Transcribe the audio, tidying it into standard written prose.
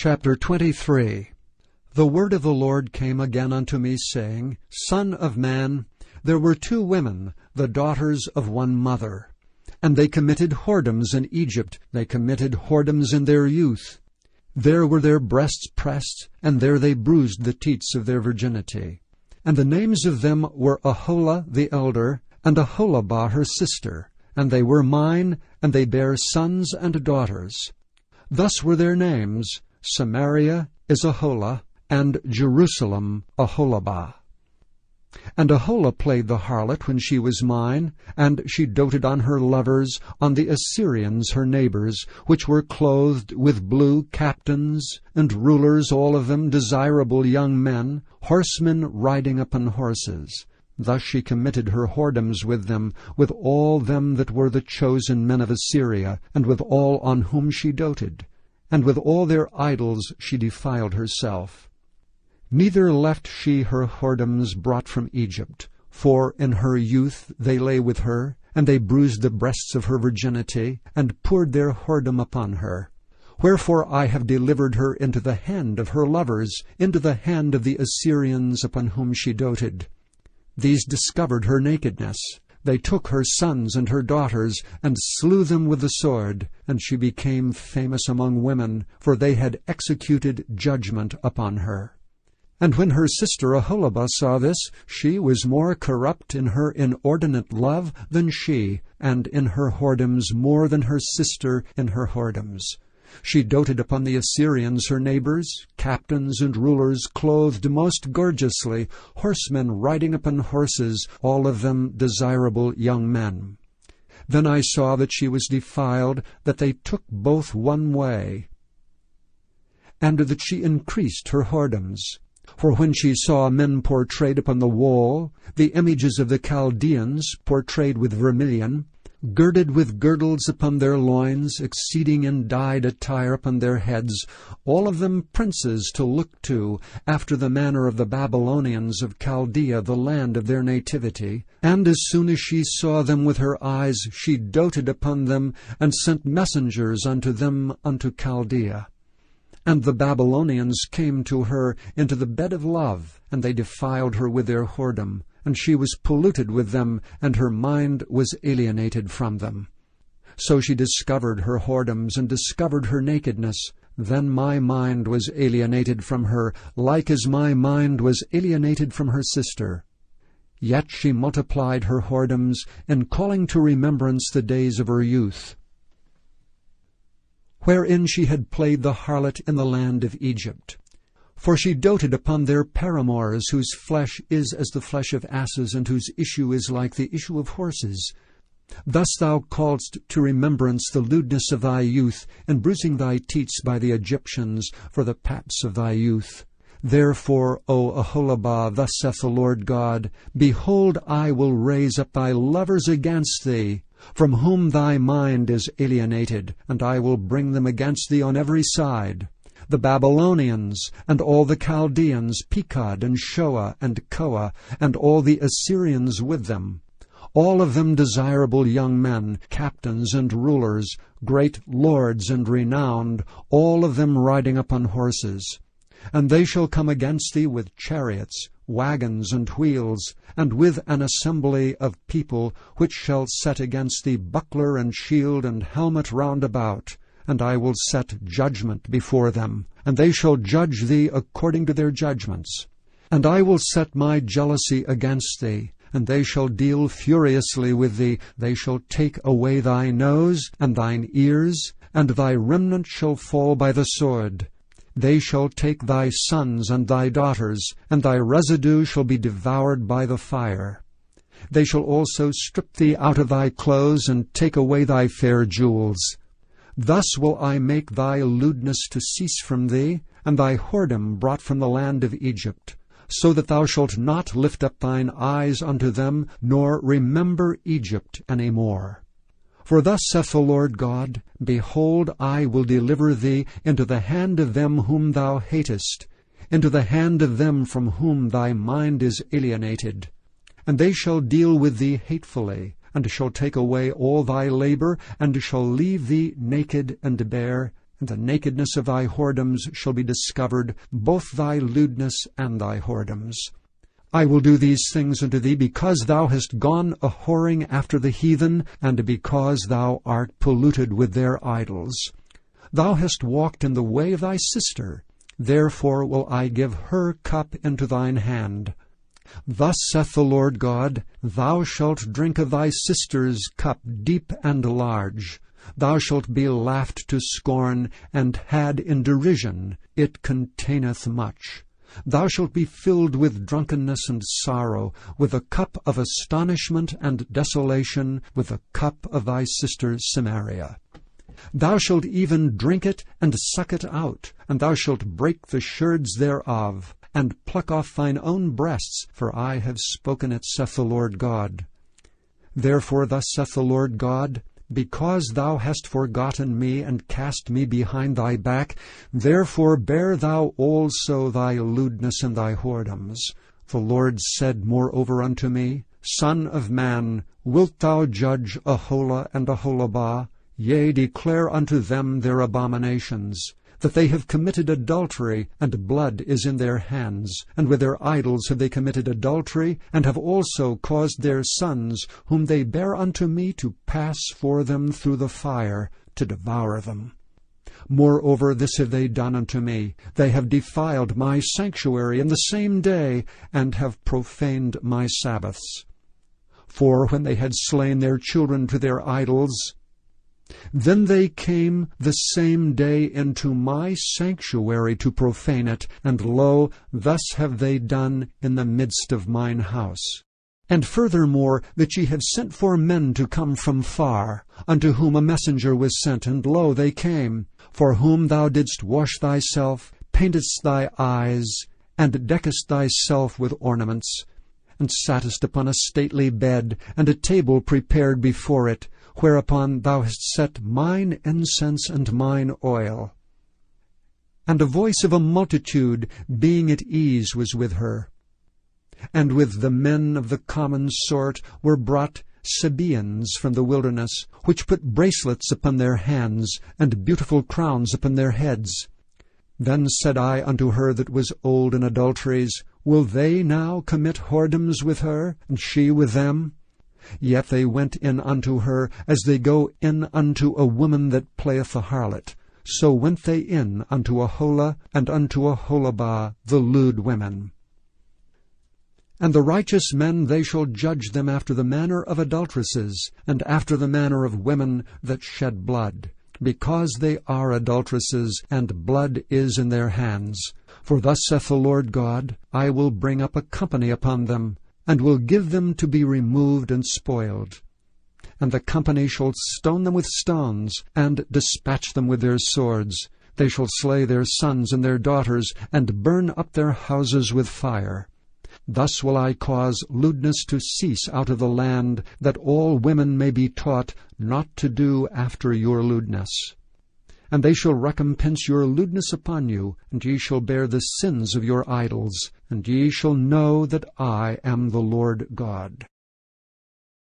Chapter 23. The word of the Lord came again unto me, saying, Son of man, there were 2 women, the daughters of one mother. And they committed whoredoms in Egypt, they committed whoredoms in their youth. There were their breasts pressed, and there they bruised the teats of their virginity. And the names of them were Aholah the elder, and Aholabah her sister. And they were mine, and they bare sons and daughters. Thus were their names, Samaria is Aholah, and Jerusalem Aholabah. And Aholah played the harlot when she was mine, and she doted on her lovers, on the Assyrians her neighbors, which were clothed with blue, captains and rulers, all of them desirable young men, horsemen riding upon horses. Thus she committed her whoredoms with them, with all them that were the chosen men of Assyria, and with all on whom she doted. And with all their idols she defiled herself. Neither left she her whoredoms brought from Egypt, for in her youth they lay with her, and they bruised the breasts of her virginity, and poured their whoredom upon her. Wherefore I have delivered her into the hand of her lovers, into the hand of the Assyrians upon whom she doted. These discovered her nakedness. They took her sons and her daughters, and slew them with the sword, and she became famous among women, for they had executed judgment upon her. And when her sister Aholabah saw this, she was more corrupt in her inordinate love than she, and in her whoredoms more than her sister in her whoredoms. She doted upon the Assyrians her neighbors, captains and rulers, clothed most gorgeously, horsemen riding upon horses, all of them desirable young men. Then I saw that she was defiled, that they took both one way, and that she increased her whoredoms. For when she saw men portrayed upon the wall, the images of the Chaldeans portrayed with vermilion, girded with girdles upon their loins, exceeding in dyed attire upon their heads, all of them princes to look to, after the manner of the Babylonians of Chaldea, the land of their nativity. And as soon as she saw them with her eyes, she doted upon them, and sent messengers unto them unto Chaldea. And the Babylonians came to her into the bed of love, and they defiled her with their whoredom, and she was polluted with them, and her mind was alienated from them. So she discovered her whoredoms, and discovered her nakedness. Then my mind was alienated from her, like as my mind was alienated from her sister. Yet she multiplied her whoredoms, in calling to remembrance the days of her youth, wherein she had played the harlot in the land of Egypt. For she doted upon their paramours, whose flesh is as the flesh of asses, and whose issue is like the issue of horses. Thus thou calledst to remembrance the lewdness of thy youth, and bruising thy teats by the Egyptians for the paps of thy youth. Therefore, O Aholabah, thus saith the Lord God, Behold, I will raise up thy lovers against thee, from whom thy mind is alienated, and I will bring them against thee on every side. The Babylonians, and all the Chaldeans, Pekod, and Shoah, and Koah, and all the Assyrians with them, all of them desirable young men, captains and rulers, great lords and renowned, all of them riding upon horses. And they shall come against thee with chariots, wagons, and wheels, and with an assembly of people, which shall set against thee buckler and shield and helmet round about. And I will set judgment before them, and they shall judge thee according to their judgments. And I will set my jealousy against thee, and they shall deal furiously with thee. They shall take away thy nose and thine ears, and thy remnant shall fall by the sword. They shall take thy sons and thy daughters, and thy residue shall be devoured by the fire. They shall also strip thee out of thy clothes, and take away thy fair jewels. Thus will I make thy lewdness to cease from thee, and thy whoredom brought from the land of Egypt, so that thou shalt not lift up thine eyes unto them, nor remember Egypt any more. For thus saith the Lord God, Behold, I will deliver thee into the hand of them whom thou hatest, into the hand of them from whom thy mind is alienated. And they shall deal with thee hatefully, and shall take away all thy labor, and shall leave thee naked and bare, and the nakedness of thy whoredoms shall be discovered, both thy lewdness and thy whoredoms. I will do these things unto thee, because thou hast gone a-whoring after the heathen, and because thou art polluted with their idols. Thou hast walked in the way of thy sister, therefore will I give her cup into thine hand. Thus saith the Lord God, Thou shalt drink of thy sister's cup deep and large. Thou shalt be laughed to scorn, and had in derision. It containeth much. Thou shalt be filled with drunkenness and sorrow, with a cup of astonishment and desolation, with the cup of thy sister Samaria. Thou shalt even drink it and suck it out, and thou shalt break the sherds thereof, and pluck off thine own breasts, for I have spoken it, saith the Lord God. Therefore thus saith the Lord God, Because thou hast forgotten me, and cast me behind thy back, therefore bear thou also thy lewdness and thy whoredoms. The Lord said moreover unto me, Son of man, wilt thou judge Aholah and Aholabah? Yea, declare unto them their abominations, that they have committed adultery, and blood is in their hands, and with their idols have they committed adultery, and have also caused their sons, whom they bear unto me, to pass for them through the fire, to devour them. Moreover, this have they done unto me. They have defiled my sanctuary in the same day, and have profaned my Sabbaths. For when they had slain their children to their idols, then they came the same day into my sanctuary to profane it, and lo, thus have they done in the midst of mine house. And furthermore, that ye have sent for men to come from far, unto whom a messenger was sent, and lo, they came, for whom thou didst wash thyself, paintedst thy eyes, and deckest thyself with ornaments, and sattest upon a stately bed, and a table prepared before it, whereupon thou hast set mine incense and mine oil. And a voice of a multitude, being at ease, was with her. And with the men of the common sort were brought Sabaeans from the wilderness, which put bracelets upon their hands, and beautiful crowns upon their heads. Then said I unto her that was old in adulteries, Will they now commit whoredoms with her, and she with them? Yet they went in unto her, as they go in unto a woman that playeth the harlot. So went they in unto Aholah and unto Aholabah, the lewd women. And the righteous men, they shall judge them after the manner of adulteresses, and after the manner of women that shed blood, because they are adulteresses, and blood is in their hands. For thus saith the Lord God, I will bring up a company upon them, and will give them to be removed and spoiled. And the company shall stone them with stones, and dispatch them with their swords. They shall slay their sons and their daughters, and burn up their houses with fire. Thus will I cause lewdness to cease out of the land, that all women may be taught not to do after your lewdness. And they shall recompense your lewdness upon you, and ye shall bear the sins of your idols, and ye shall know that I am the Lord God.